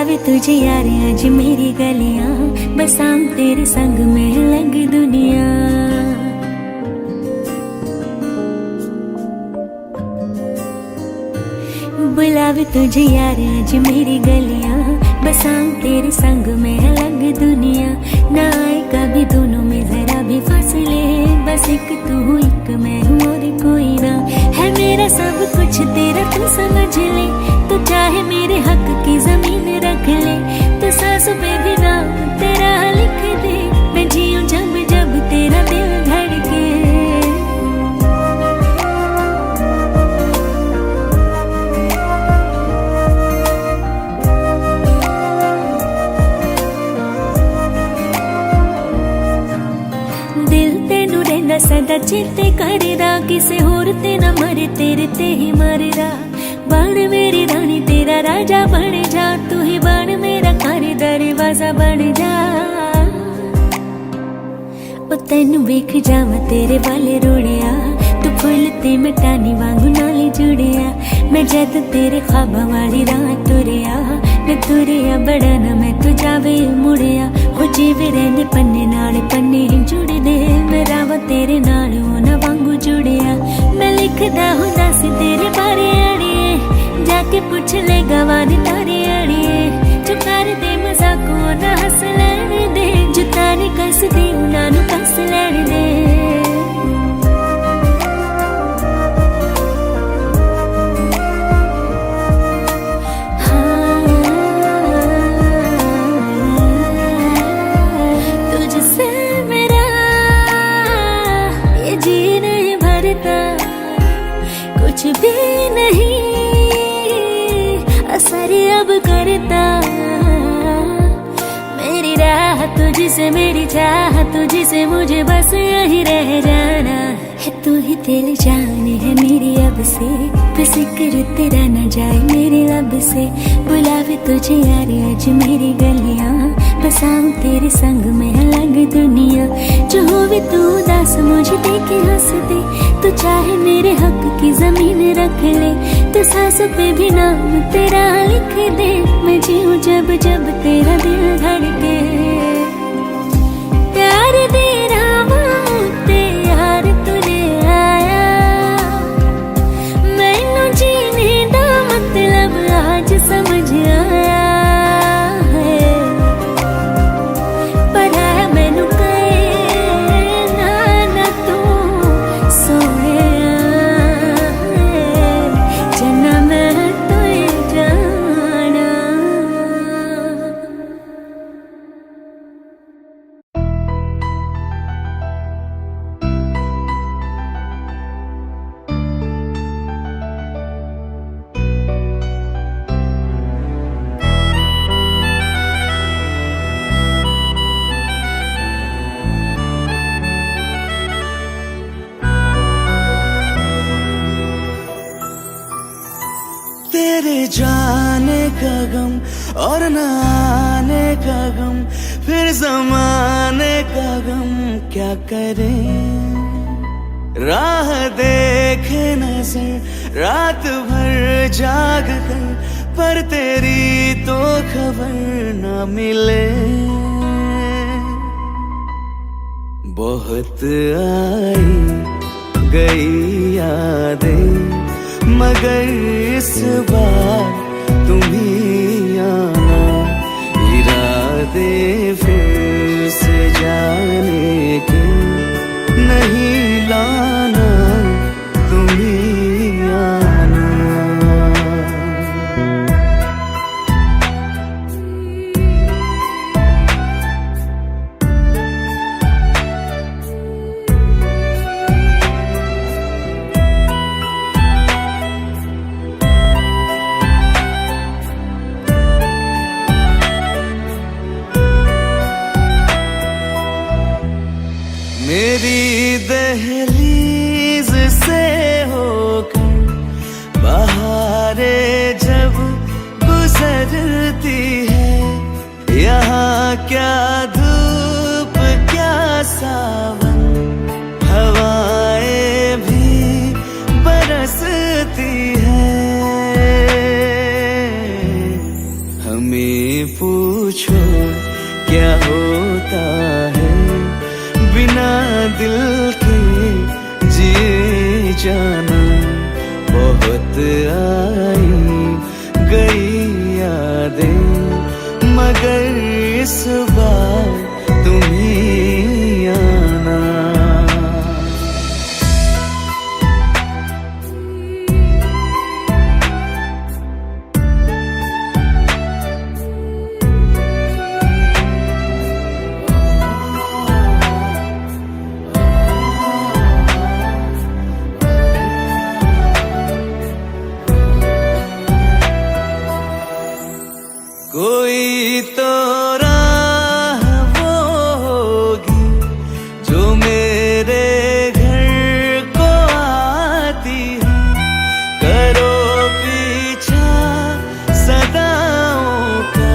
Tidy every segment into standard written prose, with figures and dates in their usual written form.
बुलावे तुझे यार आज मेरी गलियां, बसाऊं तेरे संग में लग दुनिया। बुलावे तुझे यार आज मेरी गलियां, बसाऊं तेरे संग में अलग दुनिया। ना आए कभी दोनों में जरा भी फासले, बस एक तू एक मैं हूँ और कोई ना। है मेरा सब कुछ तेरा तू समझ ले, तू चाहे मेरे हक की जमीन रख ले। तू सांस पे भी नाम तेरा लिख दे, मैं जीऊं जब जब तेरा दिल धड़के। सदा चेते करदा, किसे होर ते ना मरे तेरे ते ही मरदा। बन मेरी रानी तेरा राजा बन जा, तू ही बन मेरा घर दरवाजा बन जा। ओ तेनू वेख जावा तेरे वाले रोड़िया, तू फुल ते मिटानी वांगू नाल जुड़िया। मैं जद तेरे ख्वाबां वाली राह तुरिया, मैं तुरिया बड़ा ना मैं तू जावे मुड़िया। हो जीवे रहंदे पन्ने नाल पन्ने जुड़दे, मेरा वा तेरे नाल होना वांगू जुड़िया। मैं लिखदा हुंदा सी तेरे बारे अड़िए, जाके पुछ ले गवानी तारे अड़िए। जो कर दे मजाकों ना हस लैण दे, जो तारी कस दे उन्हां नूं कस लैण दे। कुछ भी नहीं असर अब करता, मेरी राह तुझसे मेरी चाह तुझसे, मुझे बस यही रह जाना है। तू ही दिल जाने है मेरी अब से, फिक्र तेरा न जाए मेरे लब से। बुलावे तुझे यार आज मेरी गलियां, बसाऊं तेरे संग में अलग दुनिया। जो होवे तू उदास मुझे देखे हंस दे, तू चाहे मेरे हक की जमीन रख ले। तू सांस पे भी नाम तेरा लिख दे, मैं जीऊं जब जब तेरा दिल धड़के। प्यार दे रामा ते यार तूने आया, मैनू जीने दा मतलब आज समझ आया है। पर आया मैनू कहे ना ना तू सोने जना मैं तो जाना। तेरे जाने का गम और न आने का गम, फिर जमाने का गम क्या करें। राह देखे नजर रात भर जाग कर, पर तेरी तो खबर न मिले। बहुत आई गई यादें, मगर इस बार तुम ही आना। इरादे फिर से जाने के नहीं लाना, तुम ही आना। मेरी दहलीज से होकर बहारें जब गुजरती है, यहाँ क्या धूप क्या सावन, हवाएं भी बरसती है। हमें पूछो क्या होता है बिना दिल के जिए जाना। बहुत आई गई यादें मगर इस बार तुम ही आना। कोई तो राह वो होगी जो मेरे घर को आती है। करो पीछा सदाओं का,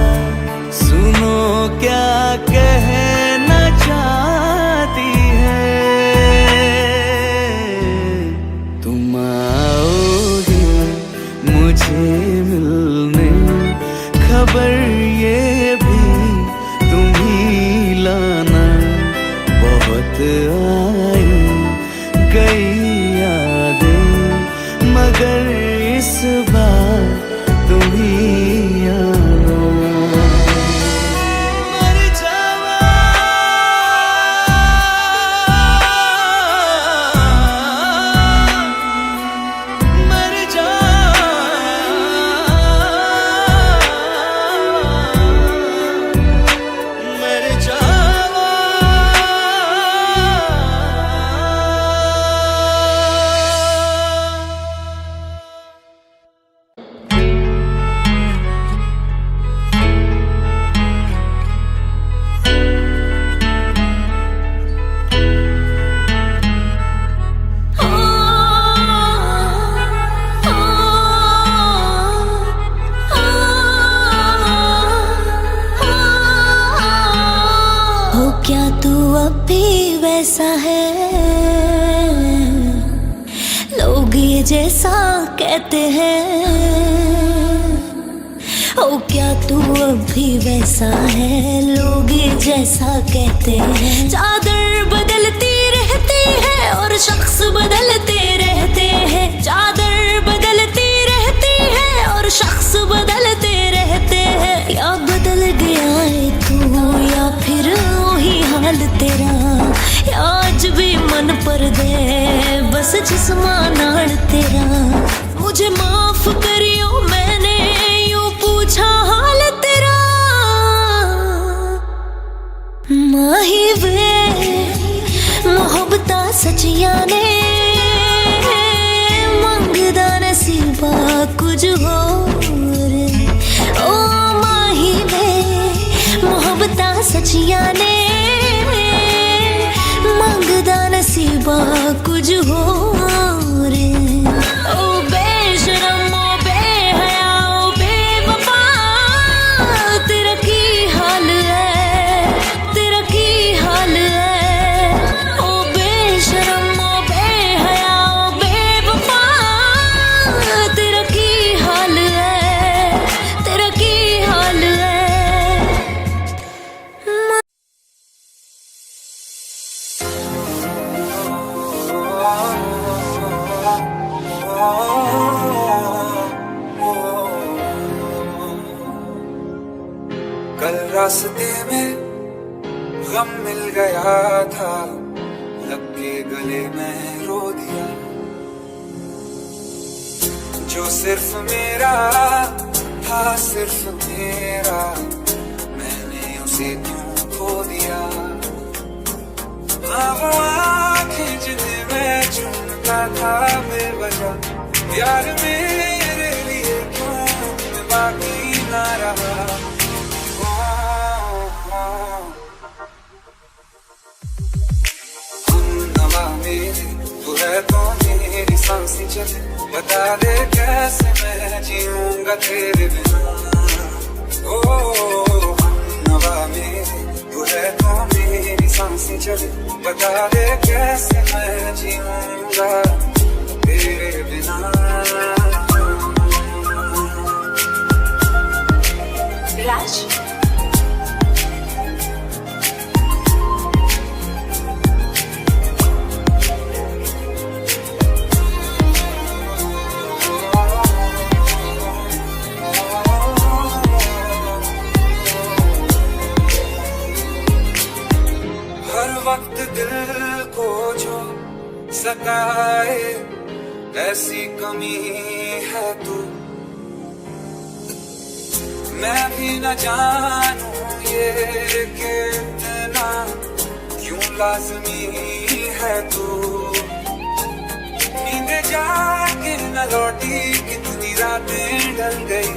सुनो क्या कहना चाहती है। तुम आओगे मुझे मिलने, खबर ये भी तुम ही लाना। बहुत आई गई यादें मगर इस बार तुम ही आना। मर जावा मर जा क्या तू अब भी वैसा है? लोग ये जैसा कहते हैं। ओ क्या तू अब भी वैसा है? लोग ये जैसा कहते हैं। चादर बदलती रहती है और शख्स बदलते रहते हैं। चादर बदलती रहती है और शख्स बदलते रहते हैं। या बदल गया है तू या फिर वही हाल तेरा, या आज भी मन पर दे बस जिस्मानाड़ तेरा। मुझे माफ करियो मैंने यूं पूछा हाल तेरा। माही वे मोहब्बता सचिया ने मंगदा नसीबा कुछ होर। ओ माही वे मोहब्बता सचिया ने मंगदा नसीबा कुछ होर। ओ बेशरम ओ बेहया ओ बेवफा, तेरा की हाल है, तेरा की हाल है। ओ बेशरम ओ बेहया ओ बेवफा, तेरा की हाल है, तेरा की हाल है। कल रास्ते में गम मिल गया था, लग के गले में रो दिया। जो सिर्फ मेरा था सिर्फ मेरा, मैंने उसे क्यों खो दिया। वो आँखें जिन्हें मैं चूमता था बेवजह, यार मेरे लिए क्यों मैं बाकी ना रहा। तू है तो मेरी सांसें चले, बता दे कैसे मैं जीऊंगा तेरे बिना। ओ नवा मेरे, तू है तो मेरी सांसें चले, बता दे कैसे मैं जीऊंगा तेरे बिना। राज ऐसी कमी है तू, मैं भी न जानू ये कितना क्यों लाज़मी है तू। नींद जाके न लौटी, कितनी रातें ढल गई,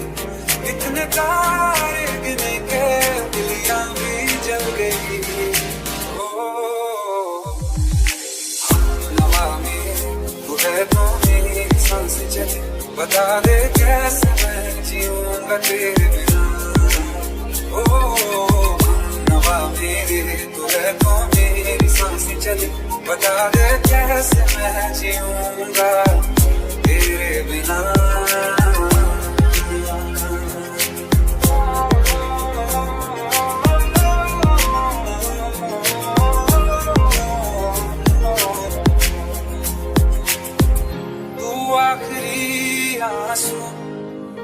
कितने तारे गिने के दिलियां भी जल गई। ओ नवा में तू है तो मेरी सांसें चली, बता दे कैसे मैं जीऊंगा तेरे बिना। ओ नवा मेरे तू है तो मेरी सांसें चली, बता दे कैसे मैं जीऊंगा तेरे बिना। आखिरी आंसू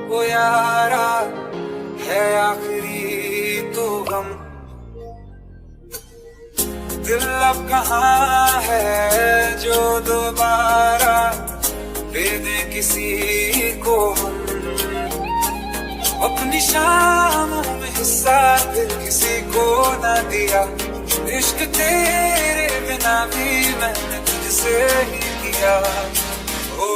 ओ यारा है, आखिरी तो गम। दिल अब कहाँ है जो दोबारा दे दे किसी को हम। अपनी शामों में हिस्सा दिल किसी को न दिया, इश्क तेरे बिना भी मैंने तुझसे ही किया। ओ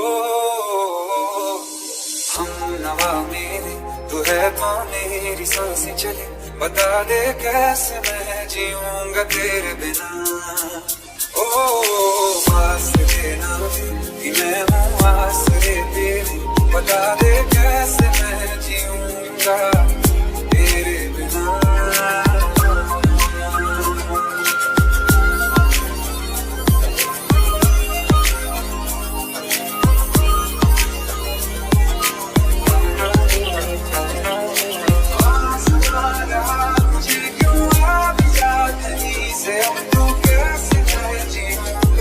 हम नवा मेरे तू है तो मेरी सांसें चले, बता दे कैसे मैं जीऊंगा तेरे बिना। ओ आसरे ना कि मैं हूँ आसरे तेरी, बता दे कैसे मैं जीऊंगा तेरे बिना।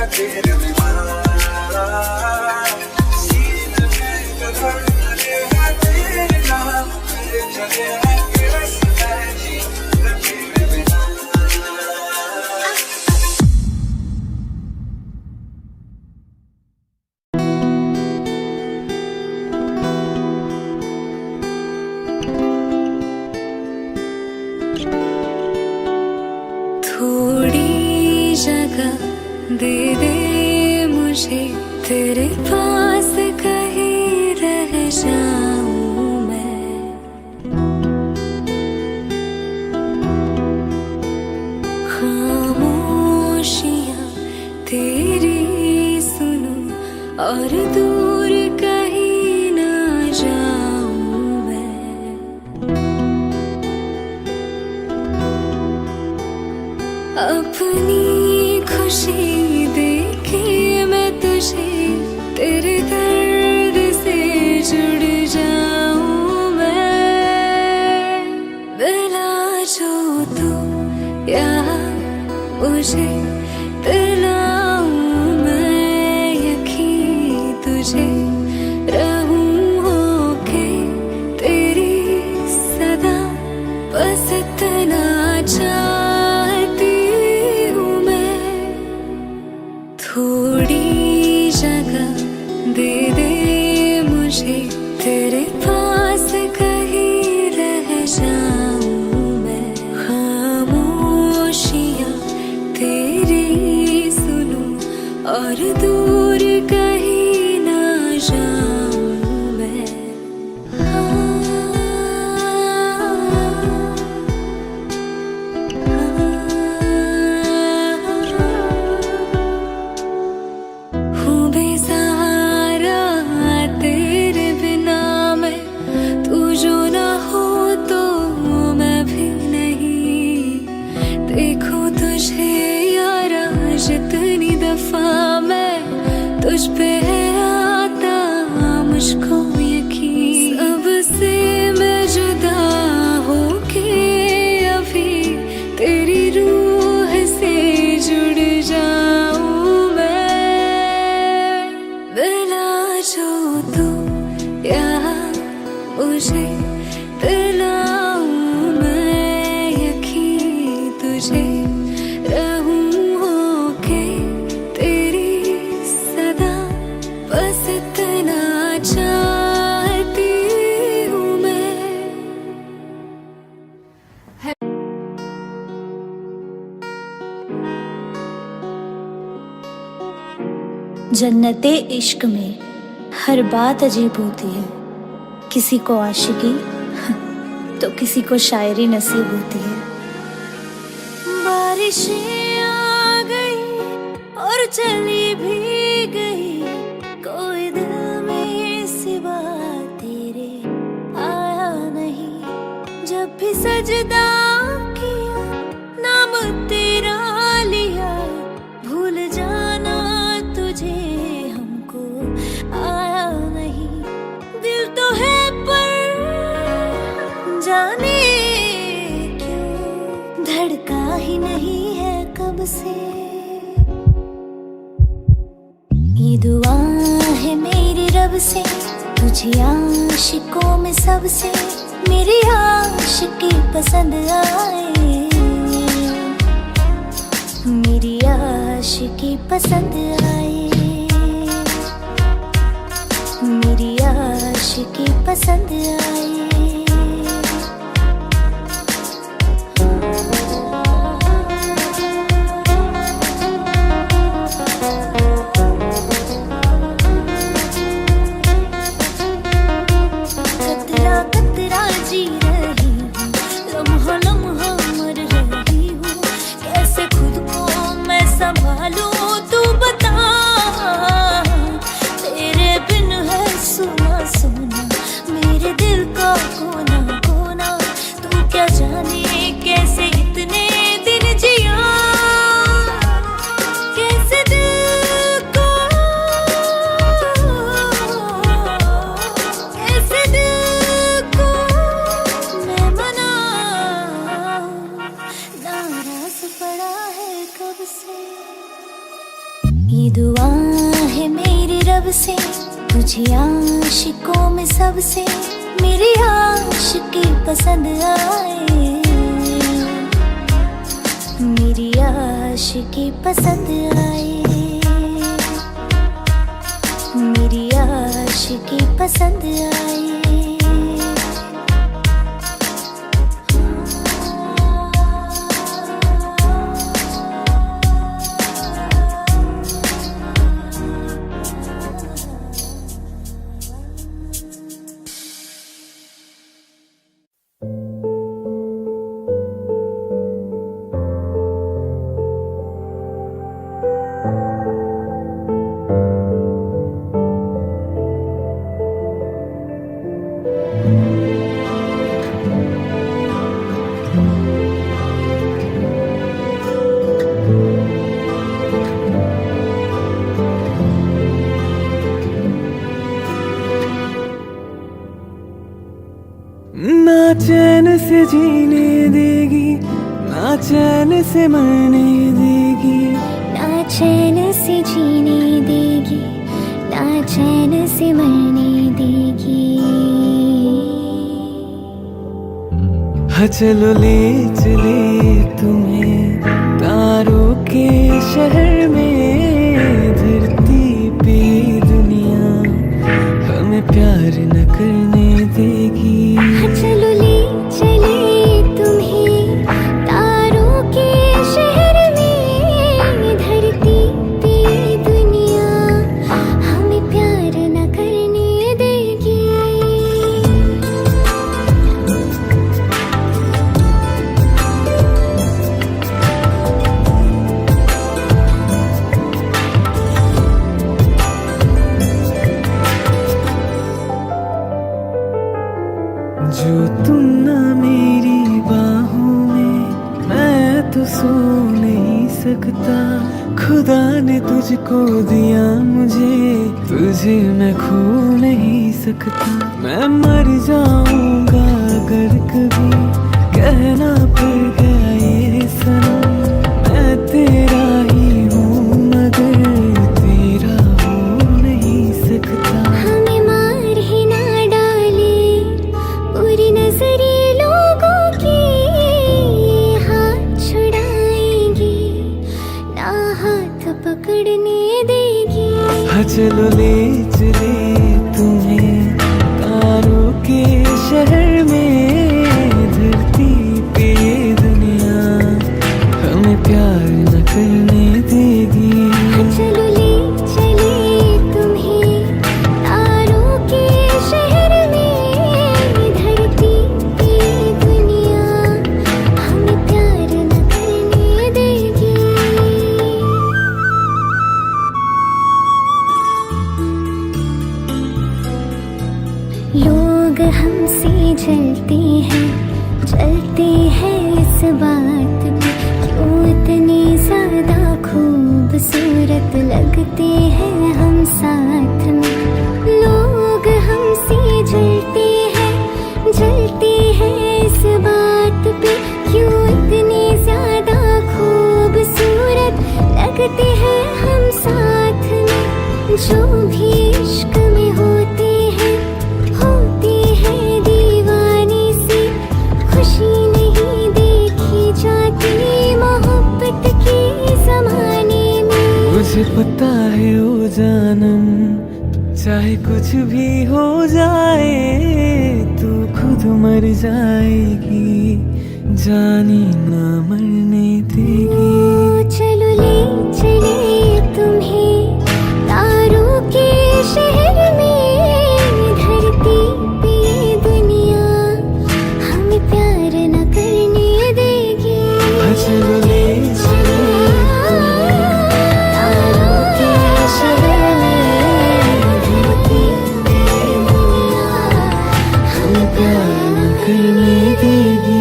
तेरे बिना सीने में धड़कने हैं तेरे नाम, मेरे चले हैं कैसे मैं जीऊंगा तेरे बिना। थोड़ी जगह दे दे मुझे, तेरे पास कहीं रह जाऊं मैं। खामोशियां तेरी सुनूं और दूर कहीं ना जाऊं मैं। अपनी खुशी देखे मैं तुझे, तेरे दर्द से जुड़ जाऊं मैं। मिला जो तू यहाँ मुझे, दिलाऊं मैं यकीन तुझे। रहूं होके तेरी सदा, बस इतना चाहती हूँ मैं। थोड़ी जगह दे दे मुझे, तेरे पास कहीं रह जाऊं मैं। खामोशियां तेरी सुनूं और दूर कहीं ना जाऊं मैं। हूँ बेसहारा तेरे बिना मैं, तू जो ना हो तो मैं भी नहीं। देखो तुझे यारा जितनी दफा मैं तुझ पे है आता मुझको यकीन। सबसे मैं जुदा होके अभी तेरी रूह से जुड़ जाऊं मैं। मिला जो तू यहाँ मुझे, दिलाऊं मैं यकीन तुझे। रहूं होके तेरी सदा, बस जन्नते इश्क में हर बात अजीब होती है। किसी को आशिकी तो किसी को शायरी नसीब होती है। बारिशें आ गई और चली भी गई, कोई दिल में सिवा तेरे आया नहीं। जब भी सजदा किया नाम तेरा लिया, भूल जाना तुझे हमको आया नहीं। दिल तो है पर जाने क्यों धड़का ही नहीं है कब से। ये दुआ है मेरी रब से तुझे आशिकों में सबसे मेरी आशिकी पसंद आए, मेरी आशिकी पसंद आए, मेरी आशिकी पसंद आए। ये दुआ है मेरी रब से तुझे आशिकों में सबसे मेरी आशिकी पसंद आए, मेरी आशिकी पसंद आए, मेरी आशिकी पसंद आए। ना चैन से जीने देगी, ना चैन से मरने देगी, ना चैन से जीने देगी, ना चैन से मरने देगी। हाँ चलो ले चले तुम्हें तारों के शहर में, धरती पे दुनिया हमें प्यार न करने देगी। चलो ले चले तुम्हें तारों के शहर में, धरती पे दुनिया हमें प्यार न करने देगी। जो तुम ना मेरी बाहों में, मैं तो सो नहीं सकता। खुदा ने तुझको दिया मुझे, तुझे मैं खो नहीं सकता। मैं मर जाऊंगा अगर कभी कहना पड़ गया ये सनम, मैं तेरा ही हूँ मगर तेरा हो नहीं सकता। हमें मार ही ना डाले बुरी नजरिए लोगों की, हाथ छुड़ाएंगी ना हाथ पकड़ने देगी। हाँ चलो ले चले तुम्हें तारों के शहर में, धरती पे दुनिया हमें प्यार न करने देगी। चलो ले चले लोग हमसे जलते हैं इस बात पे, क्यों इतने ज्यादा खूबसूरत लगते हैं हम साथ में। लोग हमसे जलते हैं इस बात पे, क्यों इतने ज्यादा खूबसूरत लगते हैं हम साथ में। जो भी इश्क में होते हैं दीवाने से, खुशी नहीं देखी जाती मोहब्बत के जमाने में। मुझे पता है ओ जानम, चाहे कुछ भी हो जाए तू खुद मर जाएगी, जानी ना मरने देगी। चलो ले चले तुम्हें तारों के शहर में, धरती पे ये दुनिया हमें प्यार न करने देगी। चलो ले चले तारों के शहर में, धरती पे ये दुनिया हमें प्यार न करने देगी।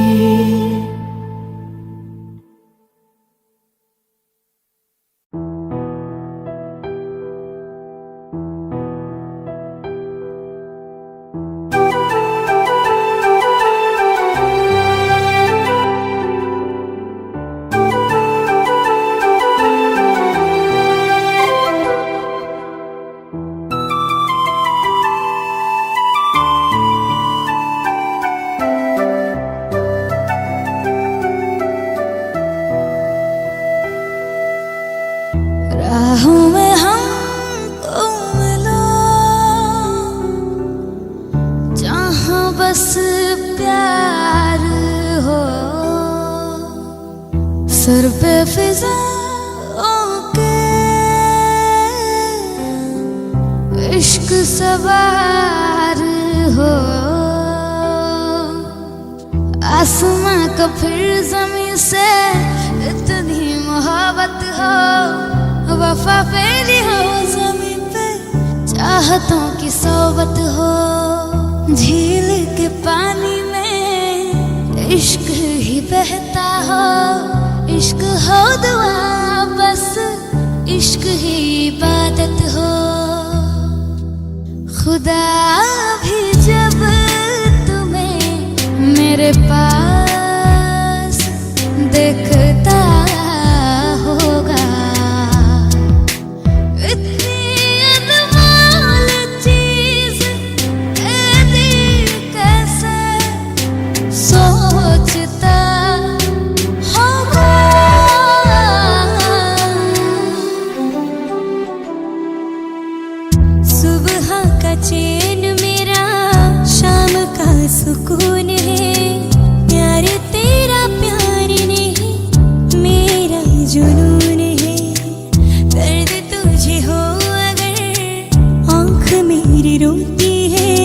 राहों में हमको मिलो, जहाँ बस प्यार हो। सर पे फिजाओं के इश्क सवार हो। आसमां का फिर जमीन से इतनी मोहब्बत हो, वफा फैली हो ज़मीन पे, चाहतों की सोबत हो। झील के पानी में इश्क ही बहता हो, इश्क हो दुआ बस, इश्क ही इबादत हो। खुदा भी जब तुम्हें मेरे पास देखता होगा, चैन मेरा शाम का सुकून है, प्यार तेरा प्यार नहीं मेरा जुनून है। दर्द तुझे हो अगर आँख मेरी रोती है,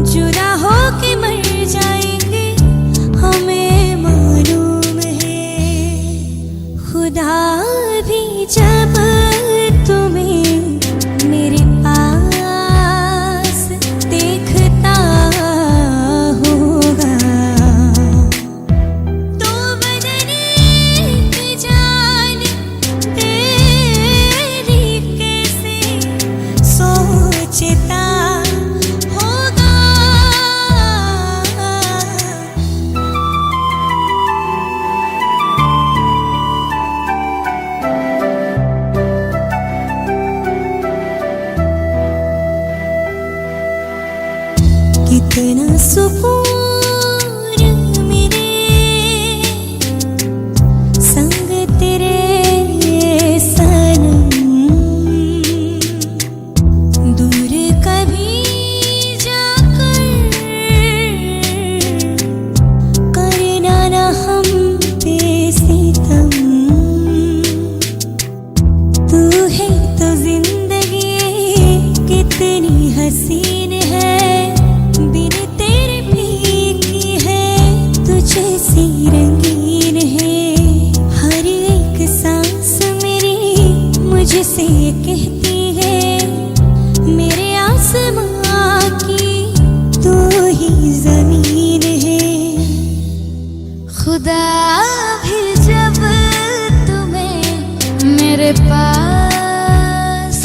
जुदा हो के मर जाएंगे हमें मालूम है। खुदा भी जब तुम्हें मेरे कितना सुकून मेरे संग तेरे सनम, दूर कभी जाकर करना ना हम पे सितम। तू है तो जिंदगी कितनी हसीन है, जैसी रंगीन है। हर एक सांस मेरी मुझसे कहती है, मेरे आसमां की जमीन है। खुदा भी जब तुम्हें मेरे पास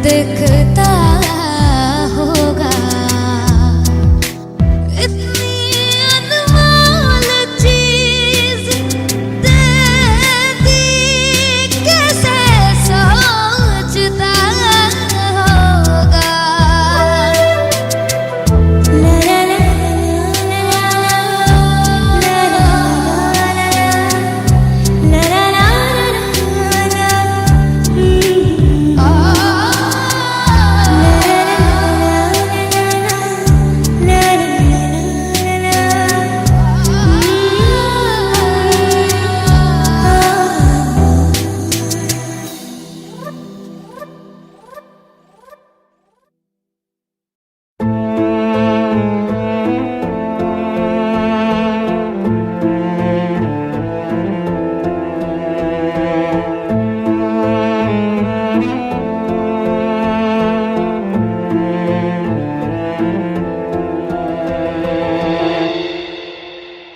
देखता होगा, इतनी अनमोल चीज दे दी कैसे सोचता होगा। ला ला ला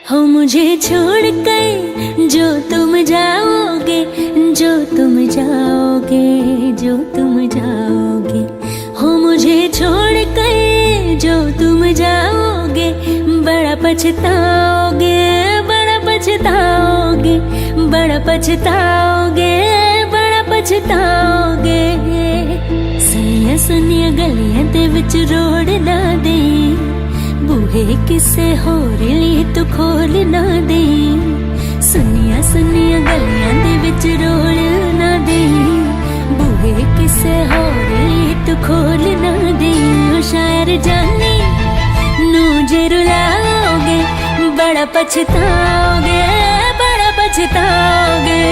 हो मुझे छोड़ कर जो तुम जाओगे, जो तुम जाओगे, जो तुम जाओगे। हो मुझे छोड़ कर जो तुम जाओगे, बड़ा पछताओगे, बड़ा पछताओगे, बड़ा पछताओगे, बड़ा पछताओगे। सुनिया सुनिया गलियां दे विच रोड़ ना दे, बूहे किसे होर लिए तू खोल ना दे। सुनिया सुनिया गलियां दे विच रोल ना दे, बूहे किसे होर लिए तू खोल ना दे। ओ शायर जानी नू जे रुलाओगे, बड़ा पछताओगे, बड़ा पछताओगे।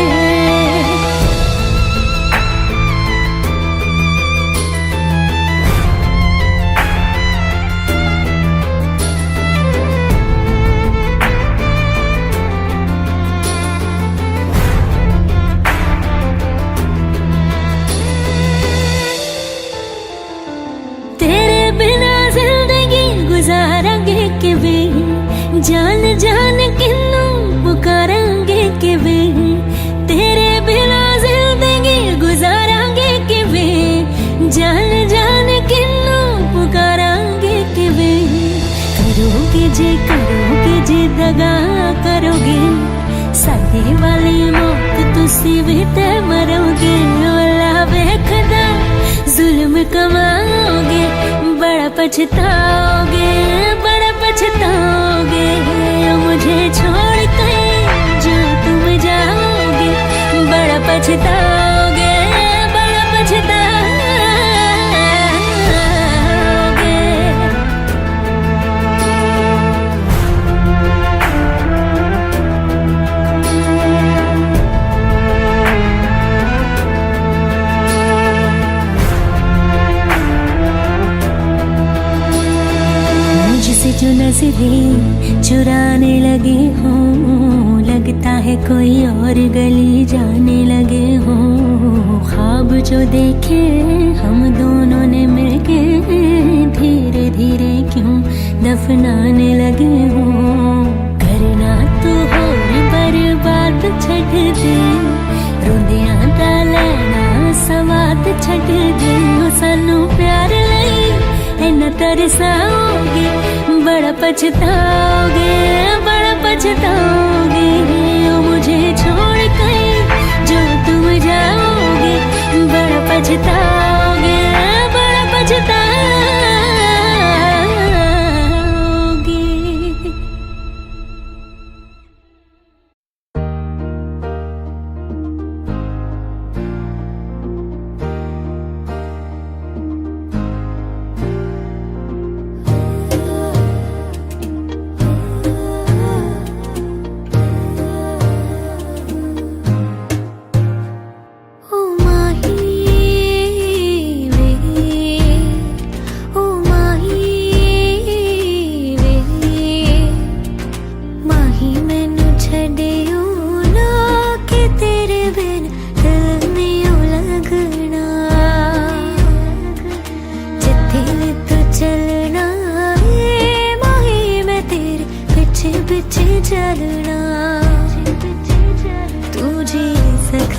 गुजारांगे किवें जान जान किन्नू पुकारांगे किवें, तेरे बिना जिंदगी गुजारांगे किवें जान जान किन्नू पुकारांगे किवें। करोगे जे दगा करोगे, सादे वाली मौत तुसी भी ते मरोगे। वाला वेखदा जुल्म कमाओगे, बड़ा पछताओगे, बड़ा पछताओगे। मुझे छोड़ कर जो तुम जाओगे, बड़ा पछताओगे, बड़ा पछताओगे। जो नजरें चुराने लगे हों, लगता है कोई और गली जाने लगे हों। ख्वाब जो देखे हम दोनों ने मिलके, धीरे धीरे क्यों दफनाने लगे हों। करना तो होर बर्बाद छड़ दे, रोंदियां दा लैना सवाद छड़ दे। सानू प्यार लई इन्ना तरसाओगे, बड़ा पछताओगे, बड़ा पछताओगे। मुझे छोड़ कर जो तुम जाओगे, बड़ा पछताओगे, बड़ा पछताओगे।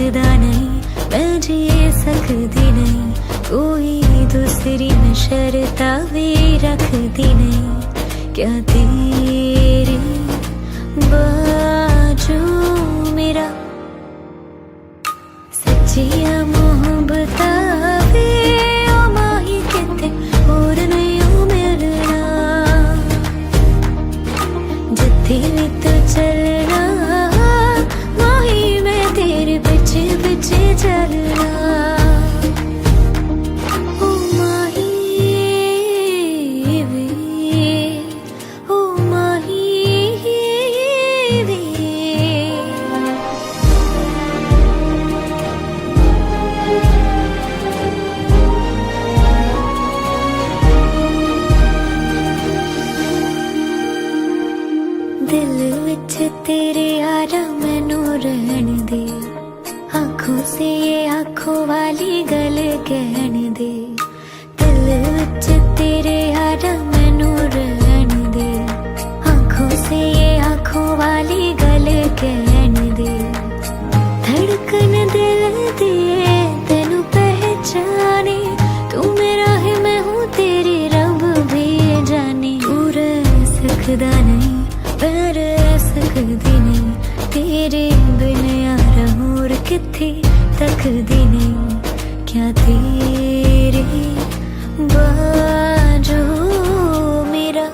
सकदा नहीं, मैं जी सकदी नहीं, कोई दूसरी मैं शर्ता भी रखती नहीं। क्या तेरी बाजू मेरा सच्चिया मोहब्बत वे ओ माही किते होर नहीं ओ मिलना, जिथे भी तू चलना माही मैं तेरे पीछे पीछे चलना। ओ माही वे, ओ माही वे। दिल विच तेरे यारा मैनू रहन दे, आँखों से ये आँखों वाली गल कहन दे। दिल विच तेरे यारा मैनू रहन दे, आँखों से ये आँखों वाली गल कहन दे। धड़कन दिल दी तेनू पहचाने, तू मेरा है मैं हूँ तेरी रब भी जाने। तू रह सकदा नहीं, मैं रह सकदी नहीं, तेरे बिन यार होर किथे तकदी नहीं। क्या तेरे बाजू मेरा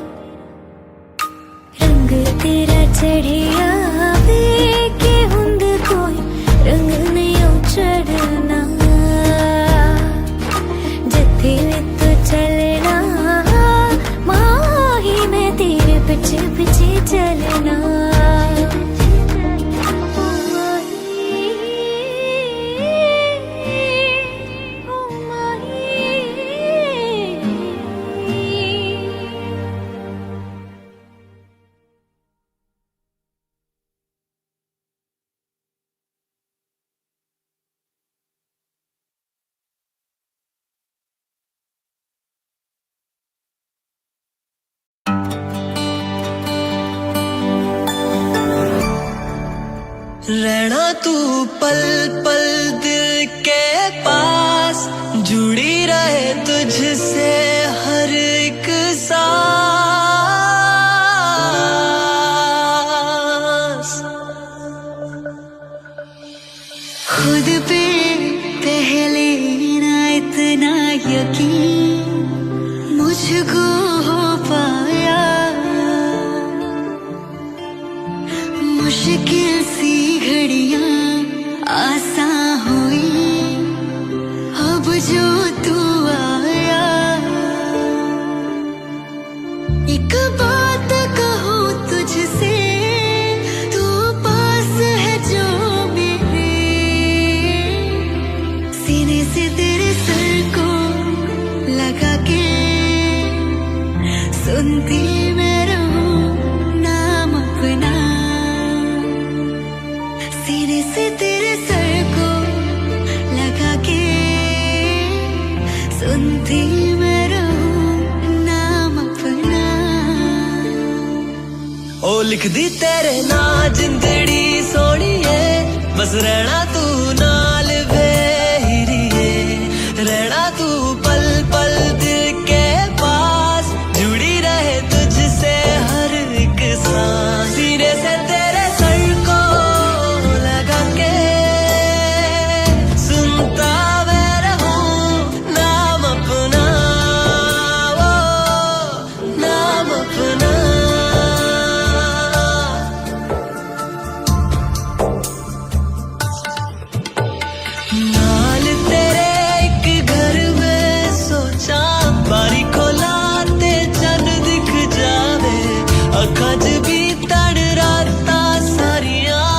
रंग तेरा चढ़िया वे के हुंद कोई रंग नहीं चढ़ना, जिथे भी तू चलना माही मैं तेरे पीछे पीछे चलना। ओ माही, ओ माही। रहना तू पल पल दिल के पास, जुड़ी रहे तुझसे हर एक सांस। खुद पे पहले ना इतना यकीन मुझको हो पाया, मुश्किल सी घड़ियां आसान हुई अब जो तू आया। एक बात कहूँ तुझसे, तू पास है जो मेरे, सीने से तेरे सर को लगा के सुनती मैं रहूं नाम अपना। सीने से तेरे सर को लगा के सुनती मैं रहूं नाम अपना। ओ लिख दी तेरे ना जिंदड़ी सोनिए, बस रहना तू नाल भेरिए, रहना तू पल पल दिल के पास, जुड़ी रहे तुझसे हर एक सांस। सीने से तेरे सर को लगा के सुनता मैं रहूं नाम अपना, वो नाम अपना। नाल तेरे एक घर में सोचा, बारी खोला ते चन दिख जावे, अखां च भी तड़ राता सारियां,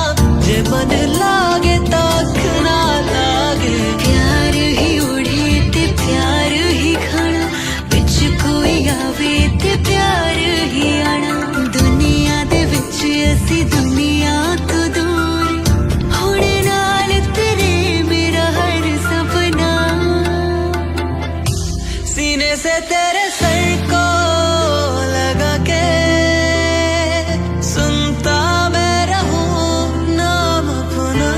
जे मन लागे ताख ना लागे। प्यार ही उड़े ते प्यार ही खाना, बिच कोई आवे ते प्यार ही आना। दुनिया दे विच असी दुनिया तो दूर, होने नाल तेरे मेरा हर सपना। सीने से तेरे सर को लगा के सुनता मैं रहूं नाम अपना।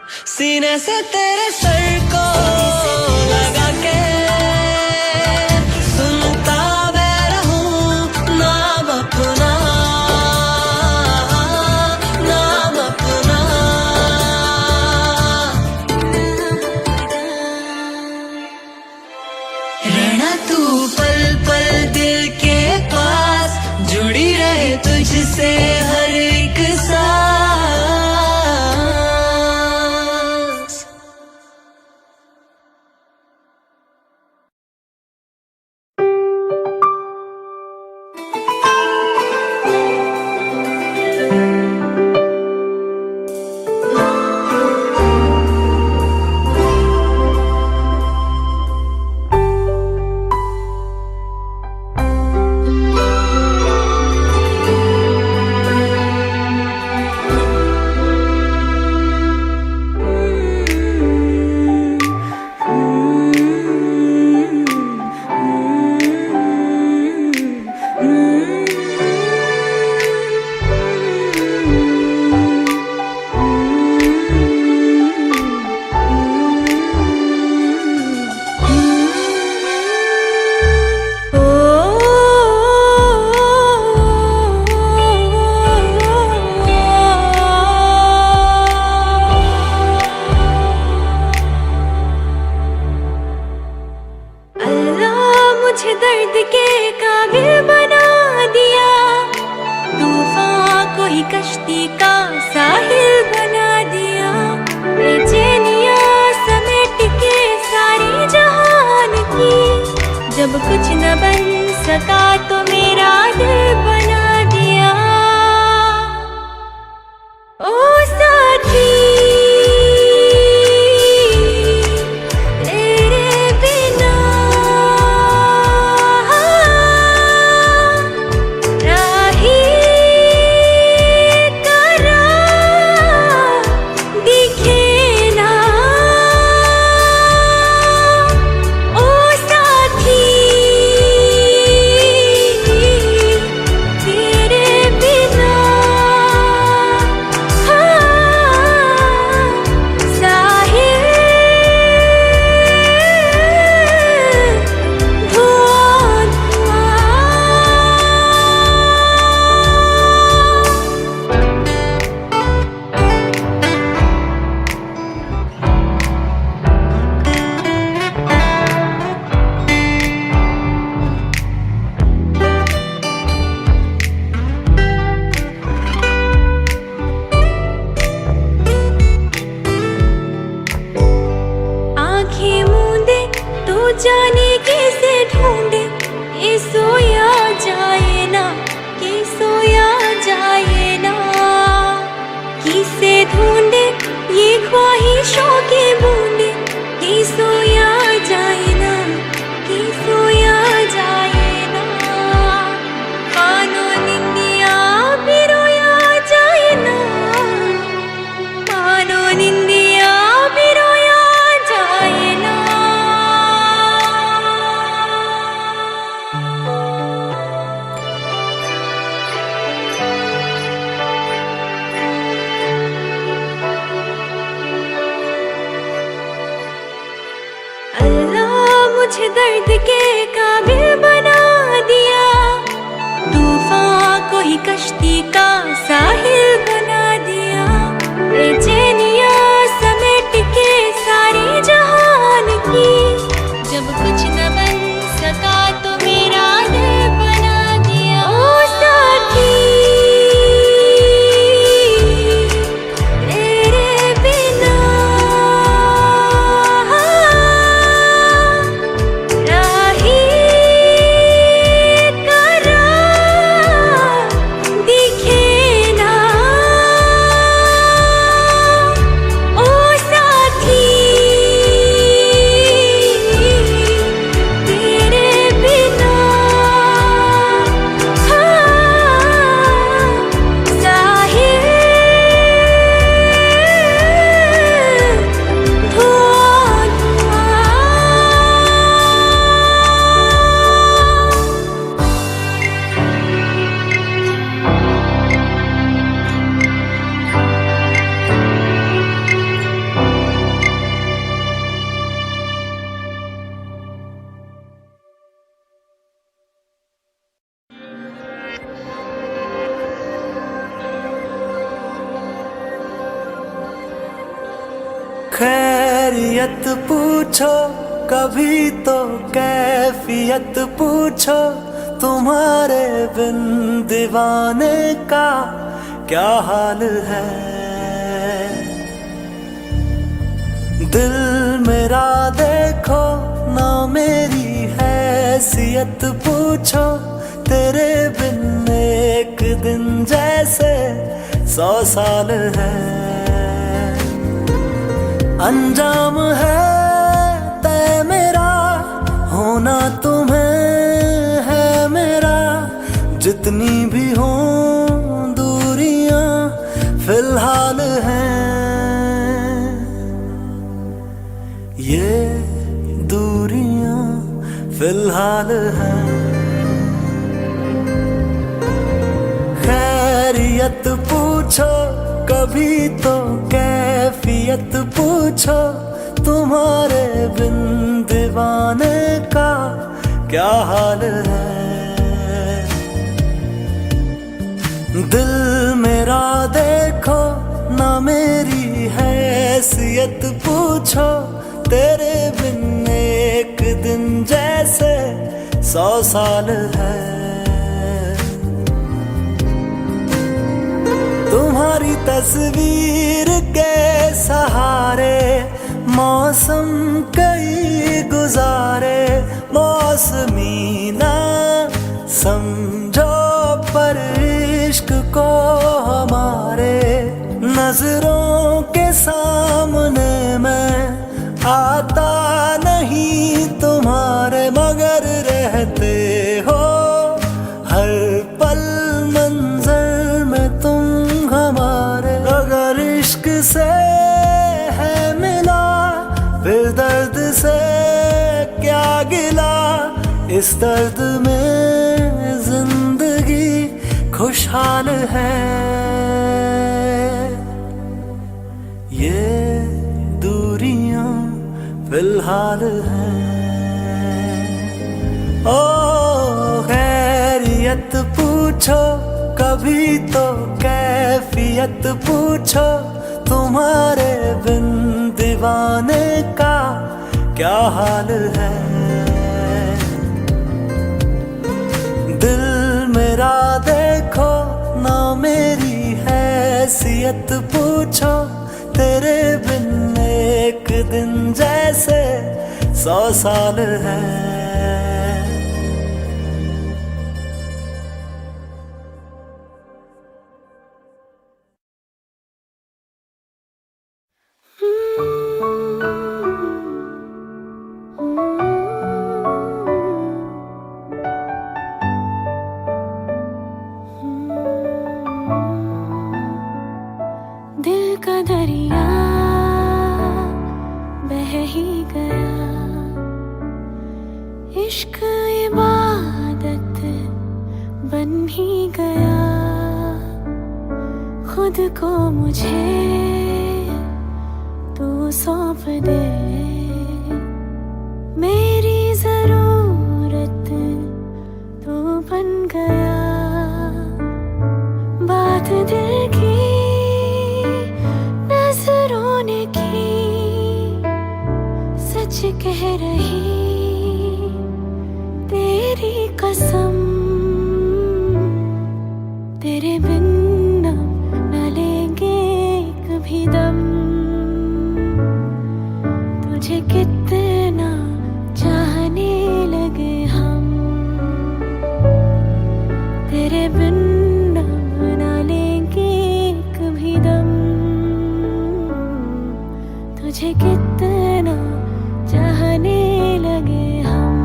सीने से तेरे सर को लगा के सुनता मैं रहूं नाम अपना, नाम अपना। रहना तू पल पल दिल के पास, जुड़ी रहे तुझसे हर एक सांस। दर्द के काबिल बना दिया, तूफान को ही कश्ती का साहिल बना दिया। बेचैनिया समेट के सारी जहान की, जब कुछ न बन सका तो मेरा दिल बना दिया। ओ साथी जाने कैसे ढूंढे ये सोया जाए ना, कि सोया जाए ना। किसे ढूंढे ये ख्वाहिशों की बूंदे, कि सोया जाए ना, कि सोया जाए ना। मानो निंदिया भी रोया जाए ना, मानो निंदिया भी रोया जाए ना। मुझे दर्द के काबिल बना दिया, तूफान को ही कश्ती का साहिल बना दिया। बेचैनिया समेट के सारी जहान की, जब कुछ न बन सका तो मेरा दिल बना दिया। ओ साथी खैरियत पूछो कभी तो कैफियत पूछो, तुम्हारे बिन दीवाने का क्या हाल है। दिल मेरा देखो ना मेरी हैसियत पूछो, तेरे बिन एक दिन जैसे 100 साल है। अंजाम है तय मेरा, होना तुम्हें है मेरा, जितनी भी हो दूरियां फिलहाल हैं। ये दूरियां फिलहाल हैं। खैरियत पूछो कभी तो कैफियत पूछो, तुम्हारे बिन दीवाने का क्या हाल है। दिल मेरा देखो ना मेरी हैसियत पूछो, तेरे बिन एक दिन जैसे 100 साल है। तुम्हारी तस्वीर के सहारे मौसम कई गुजारे, मौसमी ना समझो पर इश्क को हमारे। नजरों के सामने मैं आता नहीं तुम्हारे, मगर रहते हो हर पल मंजर में तुम हमारे। अगर इश्क से है मिला फिर दर्द से क्या गिला, इस दर्द में जिंदगी खुशहाल है। ये दूरियां फिलहाल हैं। ओ खैरियत पूछो कभी तो कैफियत पूछो, तुम्हारे बिन दीवाने का क्या हाल है। दिल मेरा देखो ना मेरी हैसियत पूछो, तेरे बिन एक दिन जैसे 100 साल है। दिल का दरिया बह ही गया, इश्क इबादत बन ही गया। खुद को मुझे तू सौंप दे, मेरी जरूरत तू बन गया। बात दिल की नजरों ने की, सच कह रही तेरी कसम। तेरे बिन न लेंगे एक भी दम, तुझे कितना चाहने लगे हम। तेरे बिन न लेंगे एक भी दम, तुझे कितना चाहने लगे हम।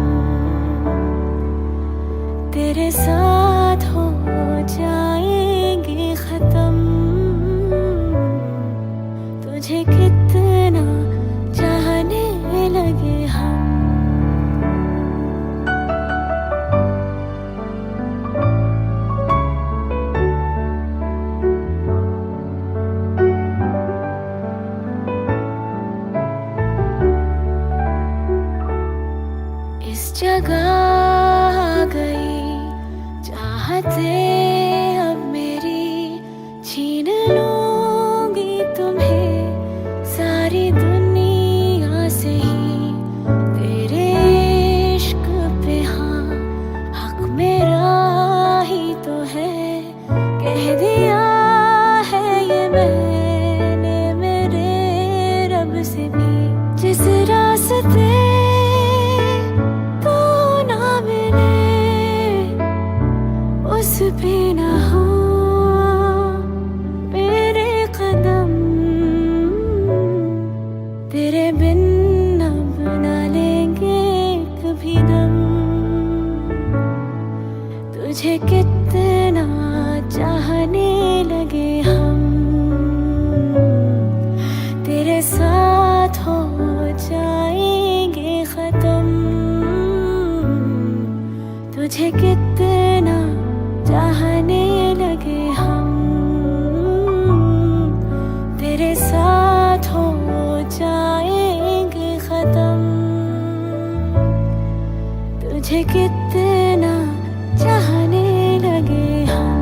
तेरे साथ हो जाएंगे खत्म, तुझे कितना चाहने लगे हम। इस जगह आ गई चाहते अब मेरी, छीन लूंगी तुम्हें सारी दुनिया तुझे कितना चाहने लगे हम, तेरे साथ हो जाएंगे खत्म। तुझे कितना चाहने लगे हम।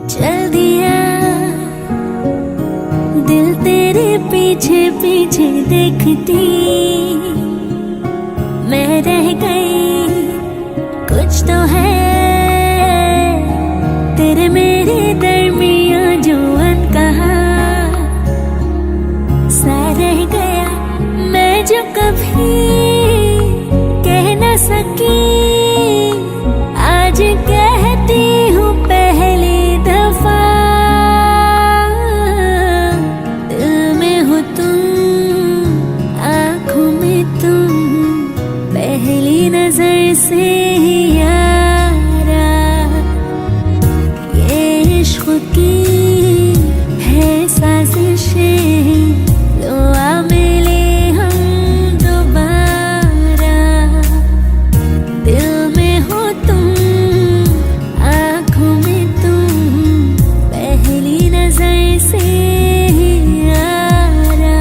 चल दिया दिल तेरे पीछे पीछे देखती, मैं रह गई कुछ तो है तेरे मेरे दरमियां जो अनकहा सा रह गया, मैं जो कभी कह न सकी आज कहती हूँ पहली दफा। दिल में हो तुम, आँखों में तुम, पहली नजर से ही यारा। ये इश्क की है साजिशें, लो आ मिले हम दोबारा। दिल में हो तुम, आँखों में तुम, पहली नजर से ही यारा।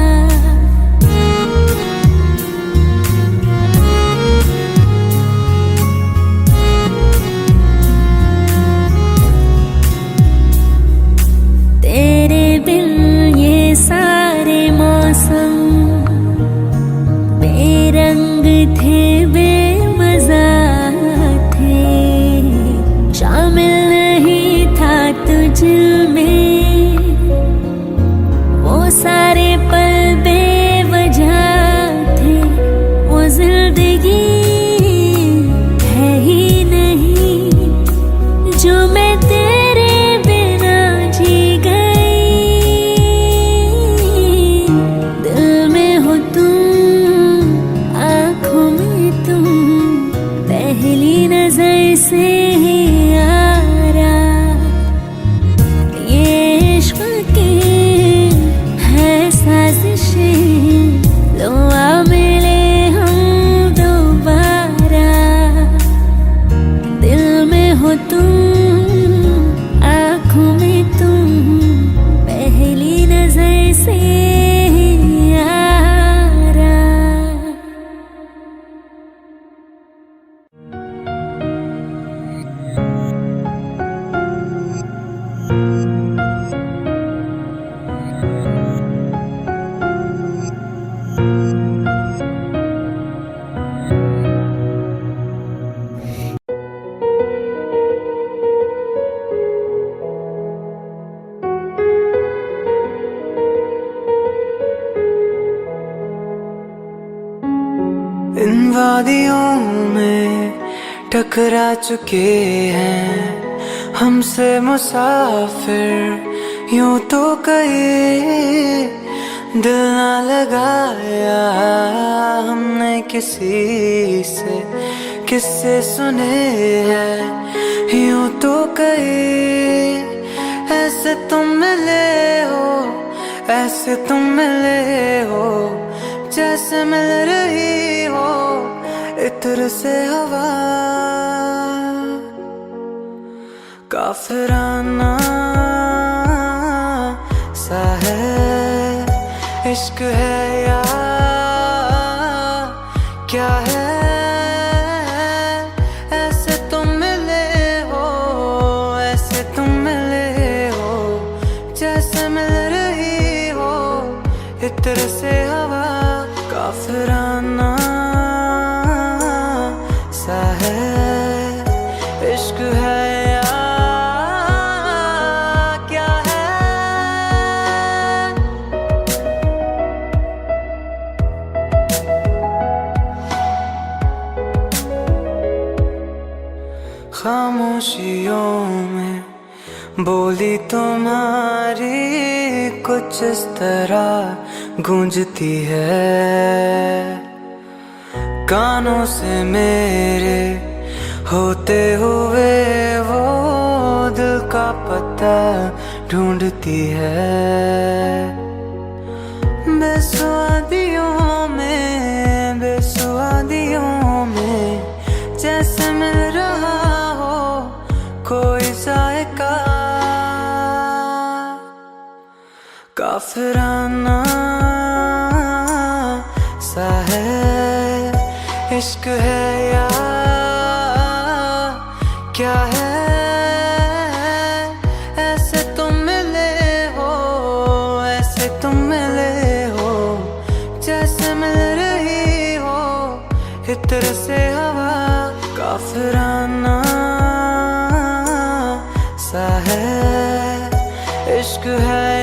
तेरे बिन ये सारे मौसम बेरंग थे, बेमजा थे, शामिल नहीं था तुझ में वो सारे पल बेवजह थे। वो जिंदगी है ही नहीं जो मैं तेरे बिना जी गई। दिल में हो तुम, आँखों में तुम, पहली नजर से ही यारा। ये इश्क की है साजिशें, लो आ मिले हम दोबारा। दिल में हो तुम, आँखों में तुम, पहली नजर से ही यारा। इन वादियों में टकरा चुके हैं हमसे मुसाफिर, यूं तो कहे दिल ना लगाया हमने किसी से, किससे सुने हैं यूं तो कहे। ऐसे तुम मिले हो, ऐसे तुम मिले हो, जैसे मिल रही हो इत्र से हवा। काफिराना सा है इश्क है या क्या है। ऐसे तुम मिले हो, ऐसे तुम मिले हो, जैसे मिल रही हो इत्र से हवा। काफिराना तुम्हारी कुछ इस तरह गूंजती है कानों से मेरे, होते हुए वो दिल का पता ढूंढती है। बेसुआदियों में जैसे मिल रहा हो कोई जायका, काफिराना सा है इश्क है या क्या है। ऐसे तुम मिले हो, ऐसे तुम मिले हो जैसे मिल रही हो इत्र से हवा, काफिराना सा है इश्क है